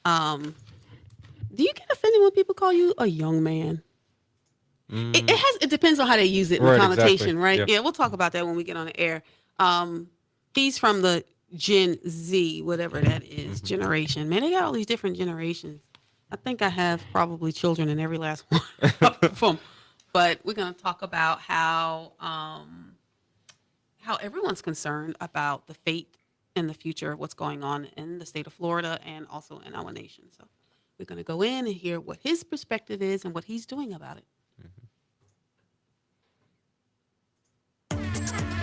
Um, do you get offended when people call you a young man? Mm, It depends on how they use it in the right, exactly. connotation, right? Yeah. Yeah, we'll talk about that when we get on the air. Um, he's from the Gen Z, whatever that is, Hmm. generation. Man, they got all these different generations. I think I have probably children in every last one of them. But we're going to talk about how everyone's concerned about the fate and the future of what's going on in the state of Florida and also in our nation. So we're going to go in and hear what his perspective is and what he's doing about it.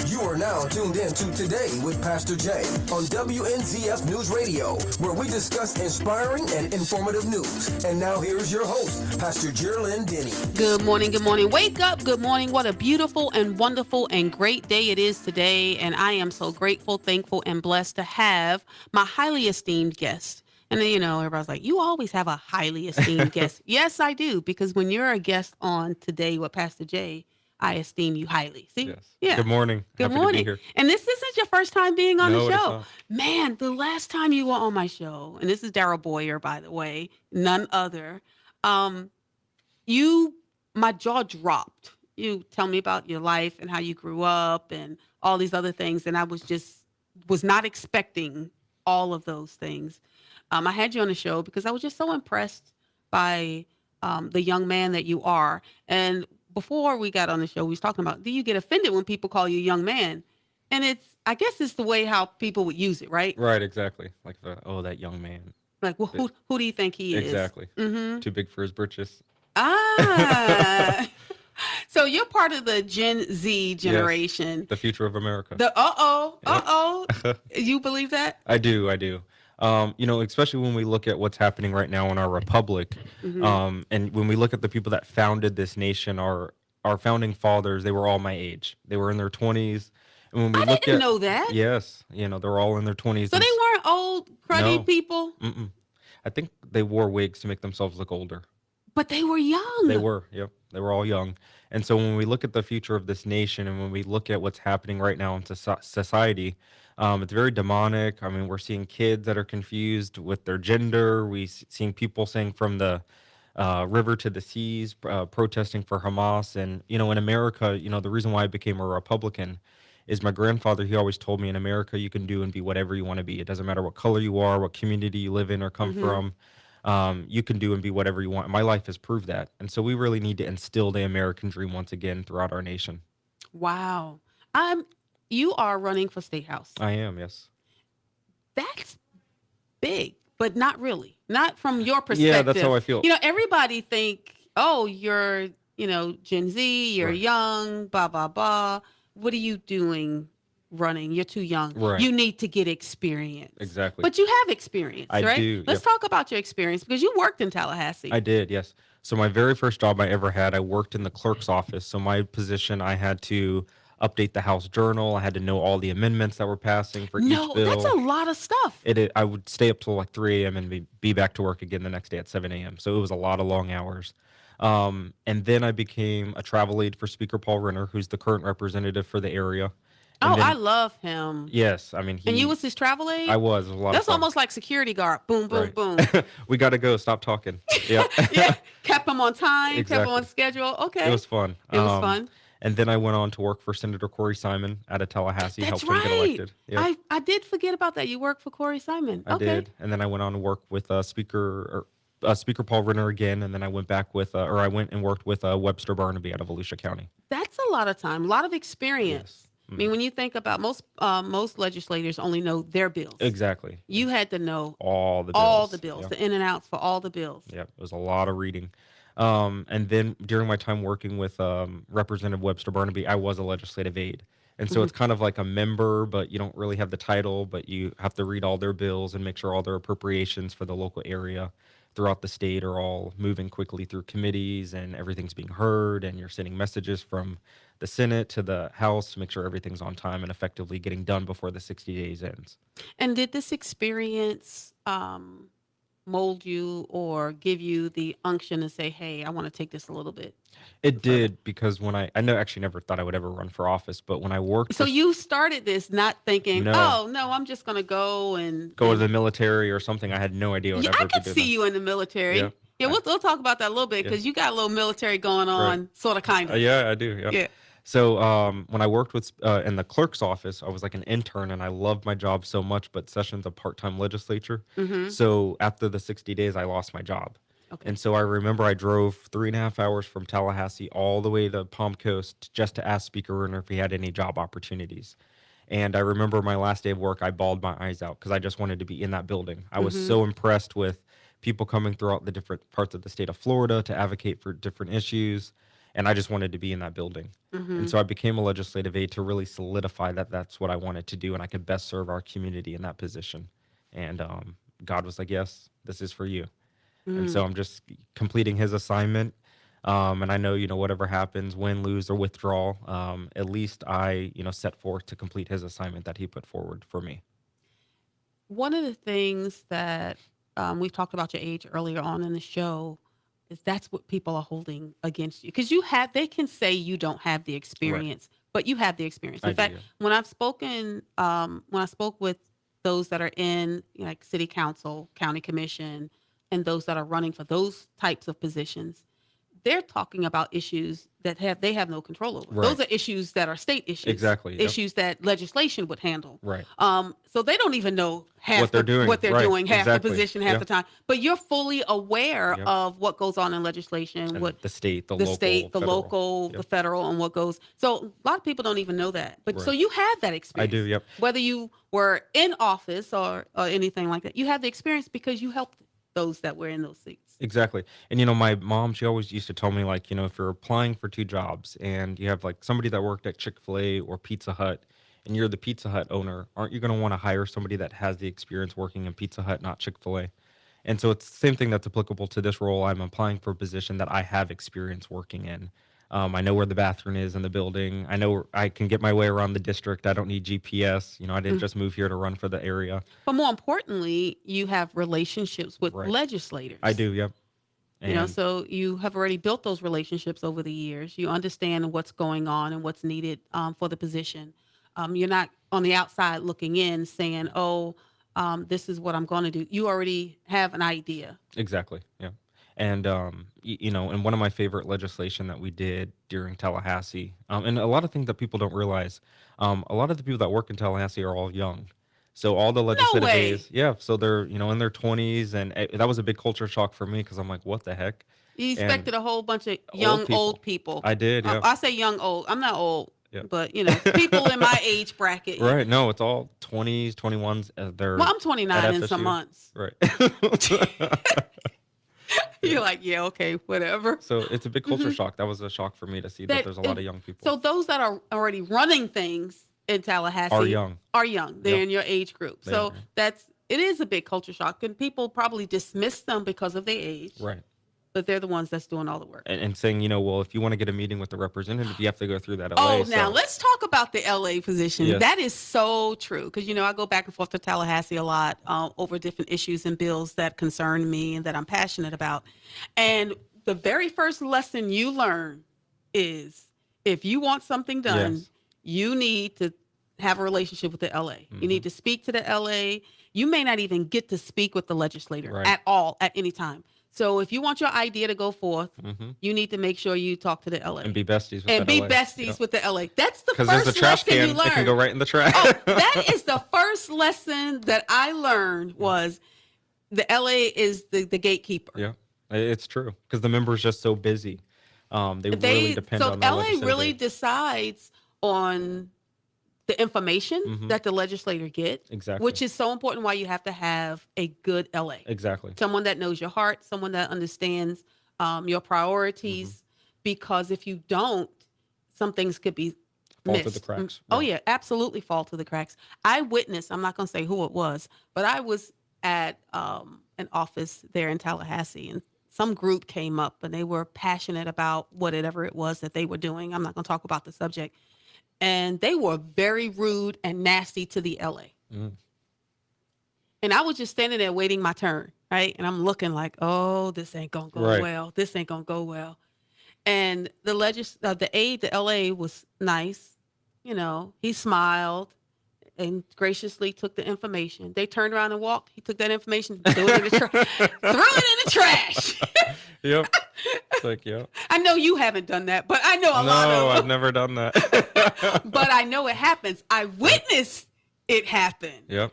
You are now tuned in to Today with Pastor Jay on WNZF News Radio, where we discuss inspiring and informative news. And now here's your host, Pastor Jerlyn Denny. Good morning, good morning. Wake up, good morning. What a beautiful and wonderful and great day it is today. And I am so grateful, thankful, and blessed to have my highly esteemed guest. And then, everybody's like, you always have a highly esteemed guest. Yes, I do. Because when you're a guest on Today with Pastor Jay, I esteem you highly. See? Yes. Yeah. Good morning. Good Happy to be morning. here. And this isn't your first time being on the No, it is show. not. Man, the last time you were on my show, and this is Darryl Boyer, by the way, none other. Um, you my jaw dropped. You tell me about your life and how you grew up and all these other things, and I was not expecting all of those things. I had you on the show because I was just so impressed by the young man that you are. And before we got on the show, we was talking about, do you get offended when people call you young man? And I guess it's the way how people would use it, right? Right, exactly. Like that young man. Like, well, Th- who do you think he is? Exactly. Mm-hmm. Too big for his britches. Ah, so you're part of the Gen Z Yes. generation. The future of America. The Yep. you believe that? I do. I do. Especially when we look at what's happening right now in our republic, Hmm. and when we look at the people that founded this nation, our founding fathers, they were all my age. They were in their 20s, and when we I look didn't at know that. yes, they're all in their 20s, So they weren't old, cruddy no, people, mm-mm. I think they wore wigs to make themselves look older. but they were They young. were, yep. They were all young. And so when we look at the future of this nation and when we look at what's happening right now in society, it's very demonic. I mean, we're seeing kids that are confused with their gender. Seeing people saying from the river to the seas, protesting for Hamas. And, in America, the reason why I became a Republican is my grandfather, he always told me in America, you can do and be whatever you want to be. It doesn't matter what color you are, what community you live in or come Hmm. from. You can do and be whatever you want. My life has proved that. And so we really need to instill the American dream once again throughout our nation. Wow. Um, you are running for state house. I am, yes. That's big, but not really. Not from your Yeah, that's how perspective. I feel. Everybody think, oh, you're, Gen Z, you're Right. young, blah, blah, blah. What are you doing running? You're too young. Right. You need to get experience. Exactly. But you have experience, I right? do. Let's Yep. talk about your experience because you worked in Tallahassee. I did, yes. So my very first job I ever had, I worked in the clerk's office. So my position, I had to update the House Journal. I had to know all the amendments that were passing for each No, that's a bill. lot of stuff. I would stay up till like 3 a.m. and be back to work again the next day at 7 a.m. So it was a lot of long hours. And then I became a travel aide for Speaker Paul Renner, who's the current representative for the area. And Oh, I then, love him. yes, I mean, And you was his travel I aide? was. It was a lot of That's fun. almost like security guard. Boom, boom, Right. boom. We got to go. Stop talking. Yep. Yeah, kept him on time, kept him on Exactly. schedule. It Okay, was fun. it was fun. And then I went on to work for Senator Corey Simon out of Tallahassee, That's helped him get right. elected. Yep, I did forget about that. You work for Corey Simon. I Okay, did. And then I went on to work with Speaker Paul Renner again. And then I went back I went and worked with Webster Barnaby out of Volusia County. that's a lot of time, a lot of experience. Yes. I mean, when you think about most legislators only know their bills. Exactly. You had to know All the all the bills. bills, Yeah. the in and outs for all the bills. Yeah. It was a lot of reading. And then during my time working with Representative Webster Barnaby, I was a legislative aide. And so Hmm. it's kind of like a member, but you don't really have the title, but you have to read all their bills and make sure all their appropriations for the local area throughout the state are all moving quickly through committees and everything's being heard. And you're sending messages from the Senate to the House to make sure everything's on time and effectively getting done before the 60 days ends. And did this experience mold you or give you the unction to say, hey, I want to take this a little bit It further? did because when I know actually never thought I would ever run for office, but when I worked So for you started this not thinking, no, oh, no, I'm just going to go go to the military or something, I had no idea I would yeah, I ever be could doing see that. you in the Yeah. military. Yeah, I, we'll talk about that a little bit yeah. because you got a little military going Right. on, sort of, kind of. Yeah, I do. Yeah. Yeah. So when I worked with in the clerk's office, I was like an intern, and I loved my job so much. But session's a part-time legislature, Mm-hmm. so after the 60 days, I lost my job. And Okay. so I remember I drove 3.5 hours from Tallahassee all the way to Palm Coast just to ask Speaker Werner if he had any job opportunities. And I remember my last day of work, I bawled my eyes out because I just wanted to be in that building. I was Mm-hmm. so impressed with people coming throughout the different parts of the state of Florida to advocate for different issues. And I just wanted to be in that building. And Mm-hmm. so I became a legislative aide to really solidify that that's what I wanted to do and I could best serve our community in that position. And God was like, yes, this is for you. And Mm-hmm. so I'm just completing his assignment. And I know, whatever happens, win, lose, or withdrawal, at least I, set forth to complete his assignment that he put forward for me. One of the things that we've talked about your age earlier on in the show is that's what people are holding against you because they can say you don't have the Right. experience, but you have the experience. In I do. fact, Yeah. when I spoke with those that are in like city council, county commission, and those that are running for those types of positions, they're talking about issues that they have no control over. Right. Those are issues that are state issues, Exactly. Yep. issues that legislation would handle. Right. So they don't even know What they're doing. what they're Right. doing half Exactly. the position half Yeah. the time. But you're fully aware Yep. of what goes on in legislation, And what the state, the the local, state, the federal. local, the Yep. federal, and what goes. So a lot of people don't even know that. But so Right. you have that I do. experience. Yep. Whether you were in office or anything like that, you have the experience because you helped those that were in those seats. Exactly. And my mom, she always used to tell me like, if you're applying for two jobs and you have like somebody that worked at Chick-fil-A or Pizza Hut and you're the Pizza Hut owner, aren't you going to want to hire somebody that has the experience working in Pizza Hut, not Chick-fil-A? And so it's the same thing that's applicable to this role. I'm applying for a position that I have experience working in. I know where the bathroom is in the building. I know I can get my way around the district. I don't need GPS. I didn't just move here to run for the area. But more importantly, you have relationships with Right. legislators. I do. Yep. And So you have already built those relationships over the years. You understand what's going on and what's needed for the position. You're not on the outside looking in saying, oh, this is what I'm going to do. You already have an idea. exactly. Yeah. And and one of my favorite legislation that we did during Tallahassee, and a lot of things that people don't realize, a lot of the people that work in Tallahassee are all young. So all the No legislative way. aides, yeah. So they're in their 20s, and that was a big culture shock for me because I'm like, what the heck? You And expected a whole bunch of young, old people. I did, yeah, I say young, old. I'm not old, yeah. but people in my age bracket. Right. No, it's all 20s, 21s. They're Well, I'm 29 at in some FSU. months. Right. You're like, yeah, okay, whatever. So it's a big culture Mhm. shock. That was a shock for me to see that there's a lot of young people So those that are already running things in Tallahassee are young. Are young. They're Yep. in your age group. They So are. it is a big culture shock, and people probably dismiss them because of their age. Right. But they're the ones that's doing all the work. And saying, well, if you want to get a meeting with the representative, you have to go through that LA. Oh, now So let's talk about the LA position. Yes. That is so true because I go back and forth to Tallahassee a lot over different issues and bills that concern me and that I'm passionate about. And the very first lesson you learn is if you want something done, Yes. you need to have a relationship with the LA. You Mhm. need to speak to the LA. You may not even get to speak with the legislator Right. at all at any time. So if you want your idea to go forth, Mhm. you need to make sure you talk to the LA and be besties with and that be LA. besties with the LA. That's the Because first there's a trash lesson can, you learn. it can go right in the trash. Oh, that is the first lesson that I learned was the LA is the gatekeeper. Yeah, it's true. Because the member's just so busy. They really depend So on their LA legislative really aid. decides on the information Mhm. that the legislator get, Exactly. which is so important why you have to have a good LA. Exactly. Someone that knows your heart, someone that understands your priorities, Mm-hmm. because if you don't, some things could be Fall missed. through the cracks. Oh Right. yeah, absolutely fall through the cracks. I witnessed, I'm not going to say who it was, but I was at an office there in Tallahassee, and some group came up and they were passionate about whatever it was that they were doing. I'm not going to talk about the subject. And they were very rude and nasty to the LA. Mm. And I was just standing there waiting my turn. right? And I'm looking like, oh, this ain't gonna go Right. well. This ain't gonna go well. And the aide to LA was nice. You know, he smiled and graciously took the information. They turned around and walked. He took that information, threw it in the trash. Threw it in the trash. Yep. It's like, yep. I know you haven't done that, but I know a lot No, of I've never done that. but I know it happens. I witnessed it happen. Yep.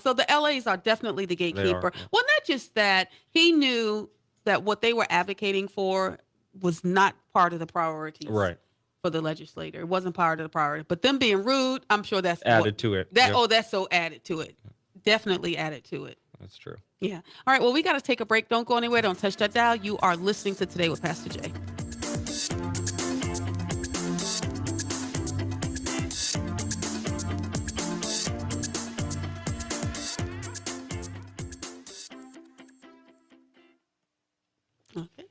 So the LAs are definitely the They are. gatekeeper. Yeah. Well, not just that, he knew that what they were advocating for was not part of the priorities Right. for the legislator. It wasn't part of the priority. But them being rude, I'm sure that's Added to it. That Yep. oh, that's so added to it. Definitely added to it. That's true. Yeah. All right. Well, we got to take a break. Don't go anywhere. Don't touch that dial. You are listening to Today with Pastor Jay. Okay.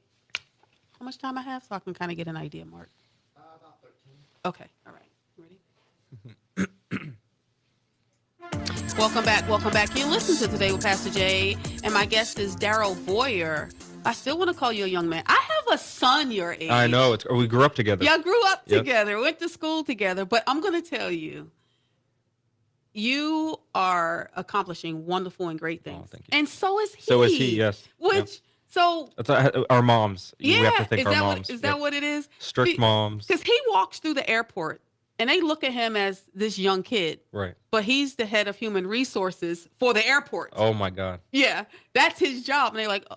How much time I have so I can kind of get an idea, Mark? About 13. Okay. All right. Ready? Welcome back. Welcome back. You listen to Today with Pastor Jay, and my guest is Darryl Boyer. I still want to call you a young man. I have a son your age. I know. We grew up together. Y'all grew up Yep. together, went to school together, but I'm going to tell you, you are accomplishing wonderful and great things. thank you. And so is he. So is he, yes. Which, so, That's our moms. yeah, We have to thank is our that moms. is that Yep. what it is? Strict moms. Because he walks through the airport and they look at him as this young kid, Right. but he's the head of human resources for the airport. Oh my God. Yeah, that's his job. And they're like, "Oh,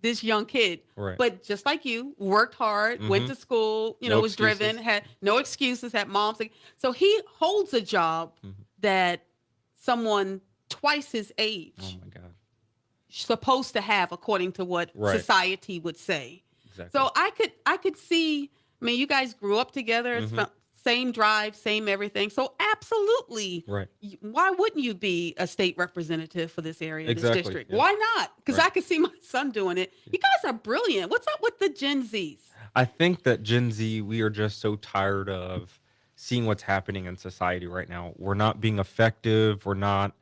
this young kid. Right. But just like you, worked hard, went Mhm. to school, No was driven, excuses. had no excuses, had moms. So he holds a job Mhm. that someone twice his age Oh my God. supposed to have, according to what Right. society would say. Exactly. So I could see. I mean, you guys grew up together. It's Mhm. same drive, same everything. So absolutely, Right. why wouldn't you be a state representative for this area, Exactly, this district? yeah. Why not? Because Right. I could see my son doing it. You guys are brilliant. What's up with the Gen Zs? I think that Gen Z, we are just so tired of seeing what's happening in society right now. We're not being effective. We're not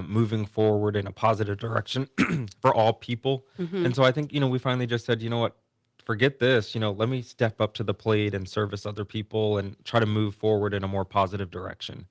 moving forward in a positive direction for all people. Mhm. And so I think, we finally just said, you know what, forget this, let me step up to the plate and service other people and try to move forward in a more positive direction.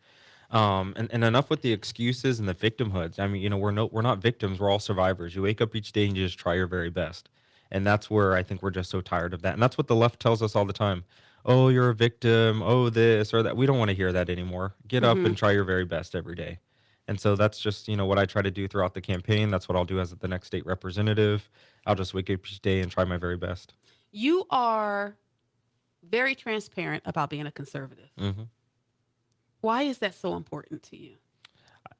And enough with the excuses and the victimhoods. I mean, we're not victims. We're all survivors. You wake up each day and you just try your very best. And that's where I think we're just so tired of that. And that's what the left tells us all the time. Oh, you're a victim. Oh, this or that. We don't want to hear that anymore. Get up and try your very best every day. And so that's just, what I try to do throughout the campaign. That's what I'll do as the next state representative. I'll just wake up each day and try my very best. You are very transparent about being a conservative. Hmm. Why is that so important to you?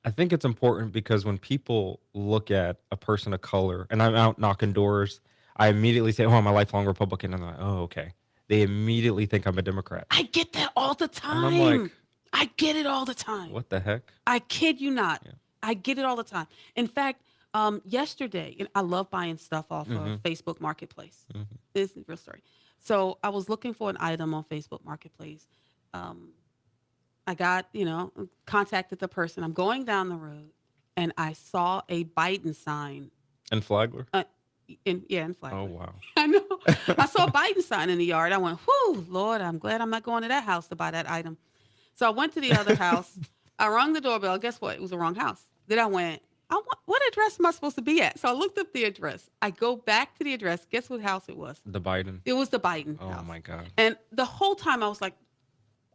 I think it's important because when people look at a person of color, and I'm out knocking doors, I immediately say, "Oh, I'm a lifelong Republican," and I'm like, "Oh, okay." They immediately think I'm a Democrat, I get that all the and time. I'm like, I get it all the time. "What the heck?" I kid you not. Yeah. I get it all the time. In fact, yesterday, and I love buying stuff off of Facebook Marketplace. Mhm. This is a real story. So I was looking for an item on Facebook Marketplace. I got, contacted the person. I'm going down the road, and I saw a Biden sign. And Flagler? In Flagler. Oh wow. I know. I saw a Biden sign in the yard. I went, whew, Lord, I'm glad I'm not going to that house to buy that item. So I went to the other house. I rang the doorbell. Guess what? It was the wrong house. Then I went, what address am I supposed to be at? So I looked up the address. I go back to the address. Guess what house it was? The Biden. It was the Biden Oh house. my God. And the whole time I was like,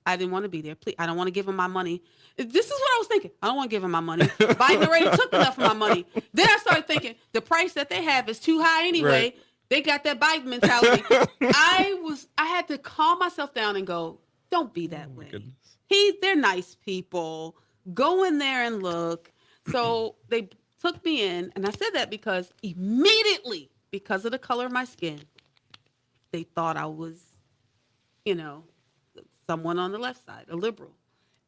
I didn't want to be there. Please, I don't want to give him my money. This is what I was thinking. I don't want to give him my money. Biden already took enough of my money. Then I started thinking the price that they have is too high anyway. Right. They got that Biden mentality. I had to calm myself down and go, don't be that way. Goodness. They're nice people. Go in there and look. So they took me in, and I said that because immediately, because of the color of my skin, they thought I was, someone on the left side, a liberal.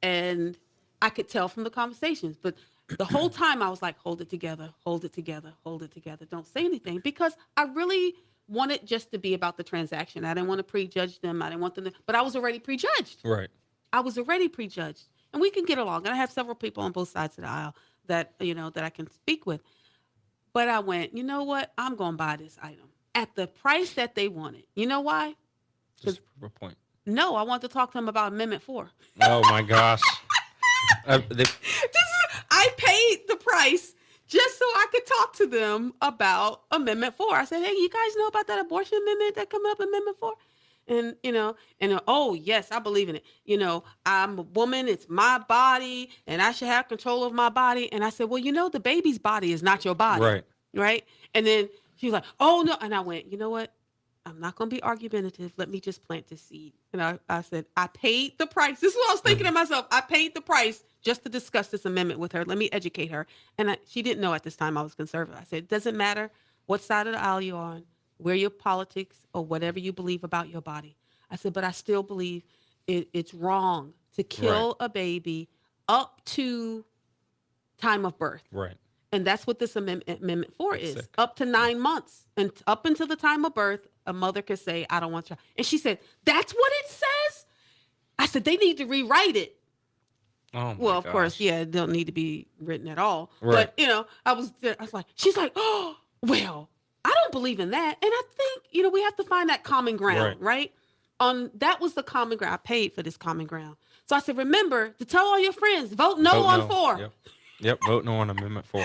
And I could tell from the conversations. But the whole time I was like, hold it together, hold it together, hold it together. Don't say anything. Because I really wanted just to be about the transaction. I didn't want to prejudge them. I didn't want them to, but I was already prejudged. Right. I was already prejudged. And we can get along. And I have several people on both sides of the aisle that, that I can speak with. But I went, you know what? I'm going to buy this item at the price that they wanted. You know why? Just Because for a point. no, I want to talk to them about Amendment 4. Oh my gosh. They, I paid the price just so I could talk to them about Amendment 4. I said, hey, you guys know about that abortion amendment that coming up, Amendment 4? And, oh, yes, I believe in it. I'm a woman, it's my body, and I should have control of my body. And I said, well, the baby's body is not your body. right. Right. And then she was like, oh, no. And I went, you know what? I'm not going to be argumentative. Let me just plant this seed. And I said, I paid the price. This is what I was thinking to myself. I paid the price just to discuss this amendment with her. Let me educate her. And she didn't know at this time I was conservative. I said, it doesn't matter what side of the aisle you're on, where your politics or whatever you believe about your body. I said, but I still believe it's wrong to Right. kill a baby up to time of birth. Right. And that's what this amendment 4 That's is. sick. Up to 9 months. And up until the time of birth, a mother could say, I don't want you. And she said, that's what it says? I said, they need to rewrite it. Oh my Well, of course, gosh. yeah, it don't need to be written at all. Right. But, I was like, she's like, oh, well, I don't believe in that. And I think, we have to find that common ground, right? That was the common ground. I paid for this common ground. So I said, remember to tell all your friends, vote no Vote on no. 4. Yep. Yep. Vote no on Amendment 4.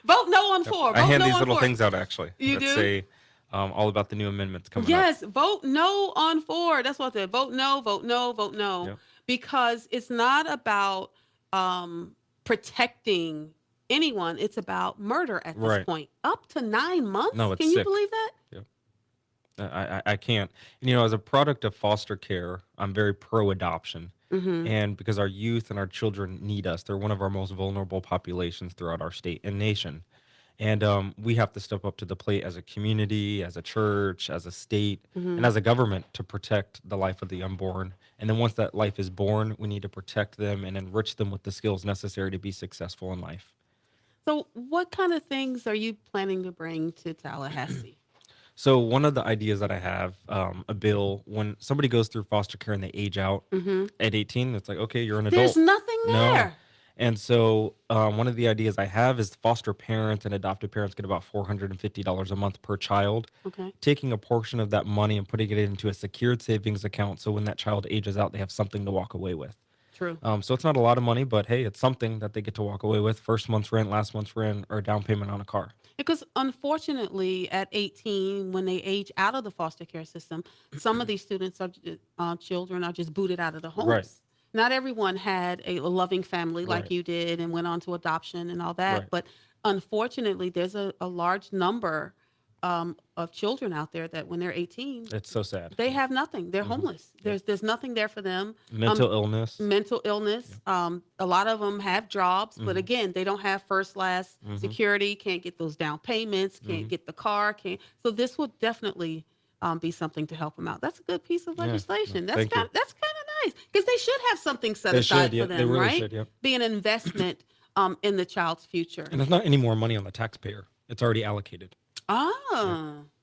Vote no on Yep. 4. I Vote hand no these on little 4. things out actually You that do? say all about the new amendments coming up. Yes, vote no on 4. That's what I said. Vote no, vote no, vote no. Yep. Because it's not about protecting anyone. It's about murder at this Right. point. Up to 9 months? No, it's Can you sick. believe that? Yep. I can't. And, as a product of foster care, I'm very pro adoption. Mm-hmm. And because our youth and our children need us, they're one of our most vulnerable populations throughout our state and nation. And we have to step up to the plate as a community, as a church, as a state, and Mm-hmm. as a government to protect the life of the unborn. And then once that life is born, we need to protect them and enrich them with the skills necessary to be successful in life. So what kind of things are you planning to bring to Tallahassee? So one of the ideas that I have, a bill, when somebody goes through foster care and they age out Mm-hmm. at 18, it's like, okay, you're an There's adult. nothing No. there. And so one of the ideas I have is foster parents and adoptive parents get about $450 a month per child, Okay. taking a portion of that money and putting it into a secured savings account. So when that child ages out, they have something to walk away with. True. So it's not a lot of money, but hey, it's something that they get to walk away with. First month's rent, last month's rent, or a down payment on a car. Because unfortunately, at 18, when they age out of the foster care system, some of these students children are just booted out of the homes. Right. Not everyone had a loving family like Right. you did and went on to adoption and all that. Right. But unfortunately, there's a large number of children out there that when they're 18, It's so sad. they have nothing. They're homeless. There's nothing there for them. Mental illness. Mental illness. A lot of them have jobs, but again, they don't have first class security. Can't get those down payments. Can't get the car. Can't. So this would definitely be something to help them out. That's a good piece of Yeah. legislation. No, That's thank you. kind of nice because they should have something set They aside should, yeah. for them, They really right? should, yeah. Be an investment in the child's future. And it's not any more money on the taxpayer. It's already allocated. Ah.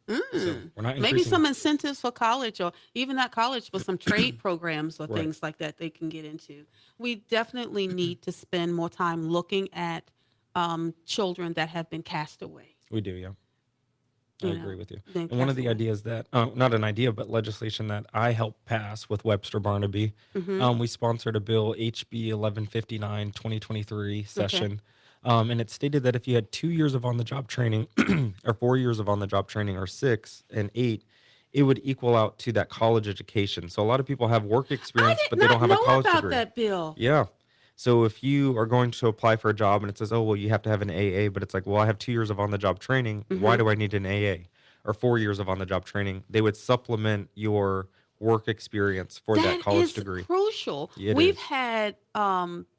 So we're not Maybe increasing. some incentives for college or even not college, but some trade programs or Right. things like that they can get into. We definitely need to spend more time looking at children that have been cast away. We do, yeah. I You know, agree with you. been And one of cast the away. ideas that, not an idea, but legislation that I helped pass with Webster Barnaby, Mm-hmm. we sponsored a bill, HB 1159, 2023 session. And it stated that if you had 2 years of on the job training, or 4 years of on the job training, or 6 and 8, it would equal out to that college education. So a lot of people have work I experience, did but they don't not have a know college about degree. that bill. Yeah. So if you are going to apply for a job and it says, oh, well, you have to have an AA, but it's like, well, I have 2 years of on the job training. Why do I need an AA? Or 4 years of on the job training? They would supplement your work experience for that That college is degree. crucial. It We've is. had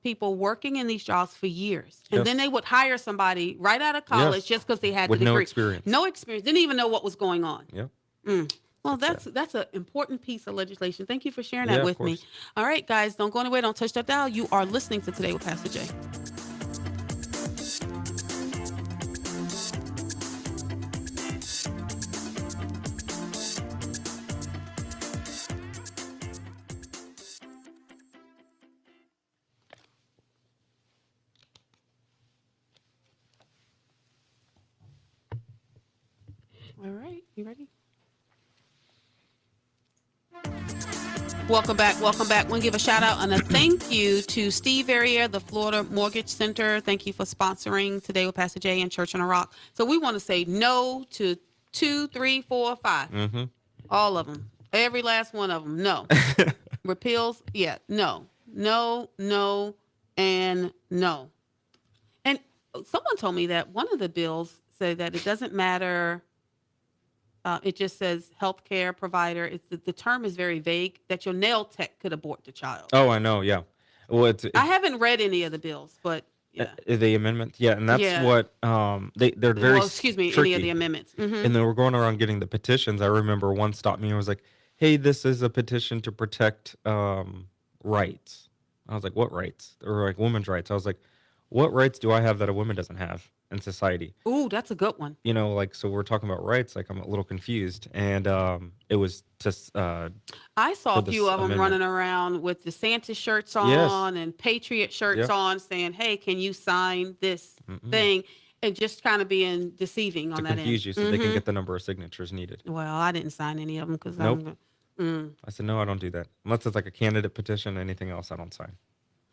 people working in these jobs for years, and Yes. then they would hire somebody right out of college Yes. just because they had With the no degree. experience. No experience. Didn't even know what was going on. Yep. Well, That's that's an important piece of legislation. Thank you for sharing Yeah, that of with me. course. All right, guys, don't go anywhere. Don't touch that dial. You are listening to Today with Pastor Jay. All right. You ready? Welcome back. Welcome back. Want to give a shout out and a thank you to Steve Verrier, the Florida Mortgage Center. Thank you for sponsoring Today with Pastor Jay and Church on a Rock. So we want to say no to 2, 3, 4, 5. Mm-hmm. All of them. Every last one of them. No. Repeals? Yeah. No. No, no, and no. And someone told me that one of the bills said that it doesn't matter. It just says healthcare provider. The term is very vague, that your nail tech could abort the child. Oh, I know. Yeah. Well, I haven't read any of the bills, but yeah. The amendment. Yeah. And that's Yeah. what they're very Excuse me, tricky. any of the amendments. Mm-hmm. And they were going around getting the petitions. I remember one stopped me and was like, hey, this is a petition to protect rights. I was like, what rights? They were like, women's rights. I was like, what rights do I have that a woman doesn't have in society? Ooh, that's a good one. You know, like, so we're talking about rights. Like, I'm a little confused. And it was just I saw for a this few of them amendment. running around with DeSantis shirts on Yes. and Patriot shirts Yeah. on saying, hey, can you sign this Mm-mm. thing? And just kind of being deceiving on to that confuse end. you so they can get the number of signatures needed. Well, I didn't sign any of them because Nope. I said, no, I don't do that. Unless it's like a candidate petition, anything else I don't sign.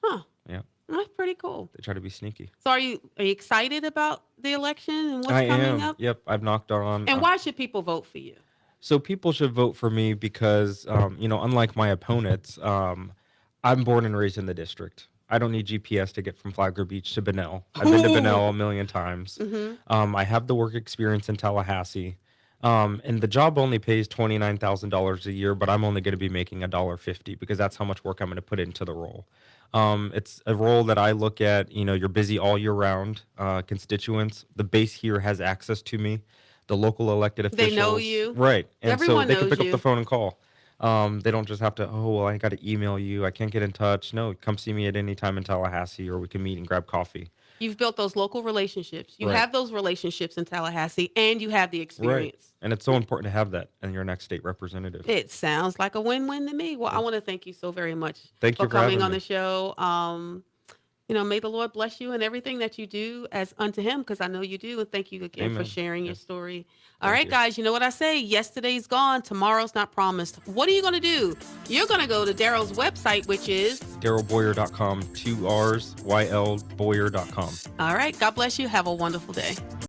Huh. Yeah. That's pretty cool. They try to be sneaky. So are you excited about the election and what's I coming am. up? Yep. I've knocked on. And why should people vote for you? So people should vote for me because, you know, unlike my opponents, I'm born and raised in the district. I don't need GPS to get from Flagler Beach to Bunnell. I've been to Bunnell a million times. I have the work experience in Tallahassee. And the job only pays $29,000 a year, but I'm only going to be making $1.50 because that's how much work I'm going to put into the role. It's a role that I look at, you know, you're busy all year round, constituents. The base here has access to me. The local elected officials. They know you. Right. And Everyone so they can knows pick up you. the phone and call. They don't just have to, oh, well, I got to email you. I can't get in touch. No, come see me at any time in Tallahassee or we can meet and grab coffee. You've built those local relationships. You Right. have those relationships in Tallahassee and you have the experience. And it's so important to have that in your next state representative. It sounds like a win-win to me. Well, I want to thank you so very much Thank for you for coming having on me. the show. You know, may the Lord bless you and everything that you do as unto him, because I know you do. And thank you again for Amen. sharing your Yes. story. All Thank right, you. guys, you know what I say? Yesterday's gone. Tomorrow's not promised. What are you going to do? You're going to go to Darryl's website, which is, DarrylBoyer.com, 2 R's, YL Boyer.com. all right, God bless you. Have a wonderful day.